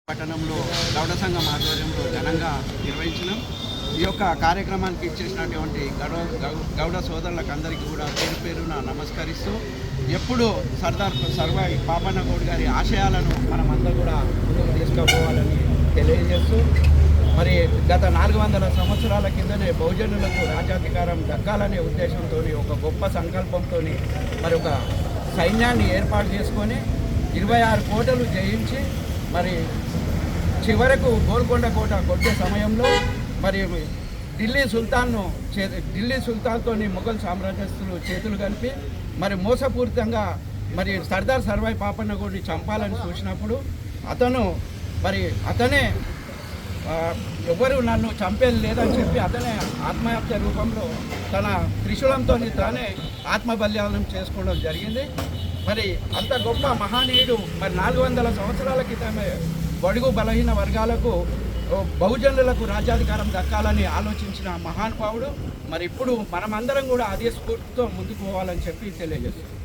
పట్టణంలో గౌడ సంఘం ఆధ్వర్యంలో ఘనంగా నిర్వహించినాం. ఈ యొక్క కార్యక్రమానికి ఇచ్చేసినటువంటి గౌడ సోదరులకు అందరికీ కూడా పేరు పేరున నమస్కరిస్తూ ఎప్పుడు సర్దార్ సర్వాయి పాపన్న గౌడ్ గారి ఆశయాలను మనమందరూ కూడా ముందుకు తీసుకుపోవాలని తెలియజేస్తూ మరి గత 400 సంవత్సరాల కిందనే బహుజనులకు రాజ్యాధికారం దక్కాలనే ఉద్దేశంతో ఒక గొప్ప సంకల్పంతో మరి ఒక సైన్యాన్ని ఏర్పాటు చేసుకొని 26 కోటలు జయించి మరి చివరకు గోల్కొండ కోట కొట్టే సమయంలో మరి ఢిల్లీ సుల్తాన్తో మొఘల్ సామ్రాజ్యస్తులు చేతులు కలిపి మరి మోసపూరితంగా మరి సర్దార్ సర్వాయి పాపన్న గౌడ్ని చంపాలని చూసినప్పుడు అతనే ఎవరు నన్ను చంపేది లేదని చెప్పి అతనే ఆత్మహత్య రూపంలో తన త్రిశూలంతో తానే ఆత్మబలిదానం చేసుకోవడం జరిగింది. మరి అంత గొప్ప మహనీయుడు మరి 400 సంవత్సరాల క్రితమే బడుగు బలహీన వర్గాలకు బహుజనులకు రాజ్యాధికారం దక్కాలని ఆలోచించిన మహానుభావుడు. మరి ఇప్పుడు మనమందరం కూడా అదే స్ఫూర్తితో ముందుకు పోవాలని చెప్పి తెలియజేస్తున్నాం.